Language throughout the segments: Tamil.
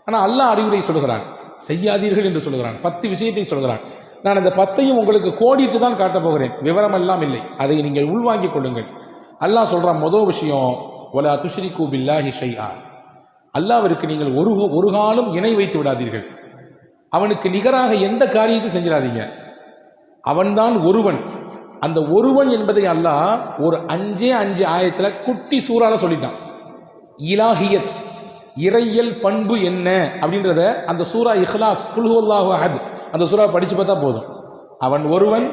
ஆனால் அல்லாஹ் அறிவுரை சொல்கிறான், செய்யாதீர்கள் என்று சொல்கிறான். 10 விஷயத்தை சொல்கிறான். நான் அந்த 10ஐயும் உங்களுக்கு கோடிட்டு தான் காட்டப் போகிறேன், விவரம் எல்லாம் இல்லை. அதை நீங்கள் உள்வாங்கிக் கொள்ளுங்கள். அல்லாஹ் சொல்றான், முதல் விஷயம், வலா துஷ்ரிகு பில்லாஹி ஷைஆ, அல்லாஹ்விற்கு நீங்கள் ஒரு காலம் இணை வைத்து விடாதீர்கள். அவனுக்கு நிகராக எந்த காரியத்தை செஞ்சிடாதீங்க. அவன்தான் ஒருவன். அந்த ஒருவன் என்பதை அல்லாஹ் ஒரு 5 ஆயத்துல குட்டி சூறால சொல்லிட்டான். இலாஹியத், இறையல் பண்பு என்ன அப்படின்றத அந்த சூரா இஹ்லாஸ், குல் ஹுவல்லாஹு அஹத், அந்த சூறா படிச்சு பார்த்தா போதும். அவன் ஒருவன்,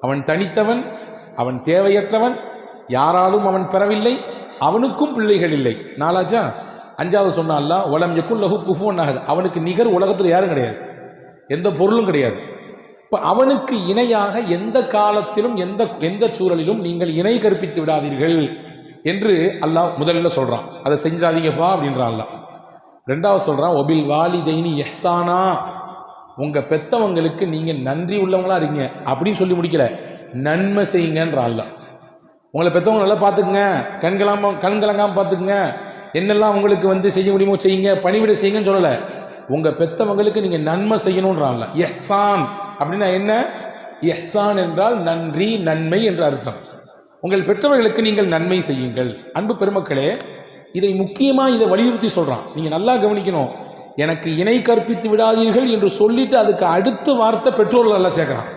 அவன் தனித்தவன், அவன் தேவையற்றவன், யாராலும் அவன் பெறவில்லை, அவனுக்கும் பிள்ளைகள் இல்லை. 4ஆச்சா? 5வது சொன்னா அல்லாஹ், வலம் யகுல் லஹு குஃபுவன் அஹத், அவனுக்கு நிகர் உலகத்தில் யாரும் கிடையாது, எந்த பொருளும் கிடையாது. இப்போ அவனுக்கு இணையாக எந்த காலத்திலும் எந்த சூழலிலும் நீங்கள் இணை கற்பித்து விடாதீர்கள் என்று அல்லாஹ் முதலில் சொல்றான். அதை செஞ்சாதீங்கப்பா அப்படின்றான் அல்லாஹ். 2வது சொல்றான், ஒபில் வாலிதைனி இஹ்சானா, உங்க பெத்தவங்களுக்கு நீங்க நன்றி உள்ளவங்களா இருங்க அப்படின்னு சொல்லி முடிக்கல, நன்மை செய்யுங்கன்ற அல்லாஹ். உங்களை பெத்தவங்க நல்லா பார்த்துக்குங்க, கண்கலங்காம பார்த்துக்குங்க, என்னெல்லாம் உங்களுக்கு செய்ய முடியுமோ செய்யுங்க, பணிவிட செய்யுங்கன்னு சொல்லலை. உங்க பெத்தவங்களுக்கு நீங்க நன்மை செய்யணும்ன்றான்ல. இஹ்சான் அப்படின்னா என்ன? இஹ்சான் என்றால் நன்றி, நன்மை என்ற அர்த்தம். உங்கள் பெற்றவர்களுக்கு நீங்கள் நன்மை செய்யுங்கள். அன்பு பெருமக்களே, இதை வலியுறுத்தி சொல்றான். நீங்க நல்லா கவனிக்கணும். எனக்கு இணை கற்பித்து விடாதீர்கள் என்று சொல்லிட்டு அதுக்கு அடுத்த வார்த்தை பெற்றோர்கள் எல்லாம் சேர்க்கிறான்.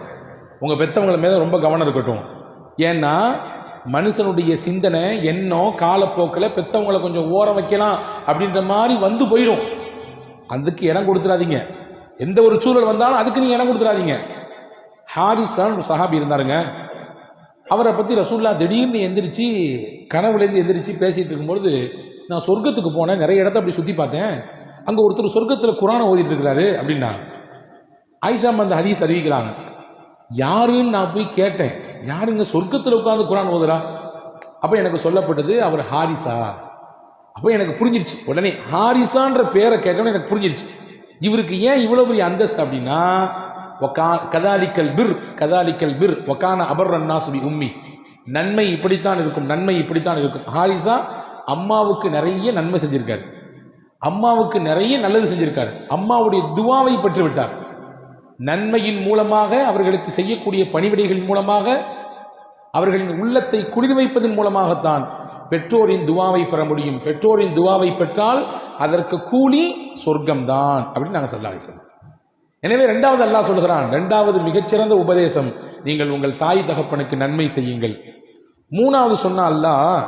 உங்க பெற்றவங்க மேல ரொம்ப கவனம் இருக்கட்டும். ஏன்னா மனுஷனுடைய சிந்தனை, எண்ணம் காலப்போக்கில் பெற்றவங்களை கொஞ்சம் ஓரம் வைக்கலாம் அப்படின்ற மாதிரி போயிடும். அதுக்கு இடம் கொடுத்துடாதீங்க. எந்த ஒரு சூழல் வந்தாலும் அதுக்கு நீங்க இடம் கொடுத்துடாதீங்க. ஹாரிஸான் ஒரு சஹாபி இருந்தாருங்க. அவரை பத்தி ரசூலுல்லாஹ் திடீர்னு எந்திரிச்சு, கனவுலேருந்து எந்திரிச்சு பேசிட்டு இருக்கும்பொழுது, நான் சொர்க்கத்துக்கு போனேன், நிறைய இடத்த அப்படி சுத்தி பார்த்தேன், அங்க ஒருத்தர் சொர்க்கத்தில் குர்ஆனை ஓதிட்டு இருக்கிறாரு அப்படின்னா. ஆயிஷா அந்த ஹதீஸ் அறிவிக்கிறாங்க. யாருன்னு நான் போய் கேட்டேன், யாருங்க சொர்க்கத்தில் உட்கார்ந்து குர்ஆன் ஓதுறா? அப்ப எனக்கு சொல்லப்பட்டது அவர் ஹாரிஸா. அப்போ எனக்கு புரிஞ்சிருச்சு. உடனே ஹாரிஸான்ற பேரை கேட்டோன்னு எனக்கு புரிஞ்சிருச்சு, இவருக்கு ஏன் இவ்வளவு பெரிய அந்தஸ்து அப்படின்னா, கதாலிக்கல் பிர் வகான அபர்ரன்னாஸ் பி உம்மி, நன்மை இப்படித்தான் இருக்கும், நன்மை இப்படித்தான் இருக்கும். ஹாரிஸா அம்மாவுக்கு நிறைய நன்மை செஞ்சிருக்காரு, அம்மாவுக்கு நிறைய நல்லது செஞ்சிருக்காரு, அம்மாவுடைய துவாவை பெற்று விட்டார். நன்மையின் மூலமாக, அவர்களுக்கு செய்யக்கூடிய பணிவிடைகளின் மூலமாக, அவர்களின் உள்ளத்தை குளிர் வைப்பதன் மூலமாகத்தான் பெற்றோரின் துவாவை பெற முடியும். பெற்றோரின் துவாவை பெற்றால் அதற்கு கூலி சொர்க்கம்தான் அப்படின்னு நாங்கள் ஸல்லல்லாஹு அலைஹி வஸல்லம். எனவே 2வது அல்லாஹ் சொல்கிறான், 2வது மிகச்சிறந்த உபதேசம், நீங்கள் உங்கள் தாய் தகப்பனுக்கு நன்மை செய்யுங்கள். 3வது சொன்ன அல்லாஹ்,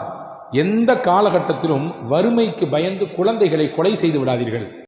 எந்த காலகட்டத்திலும் வறுமைக்கு பயந்து குழந்தைகளை கொலை செய்து விடாதீர்கள்.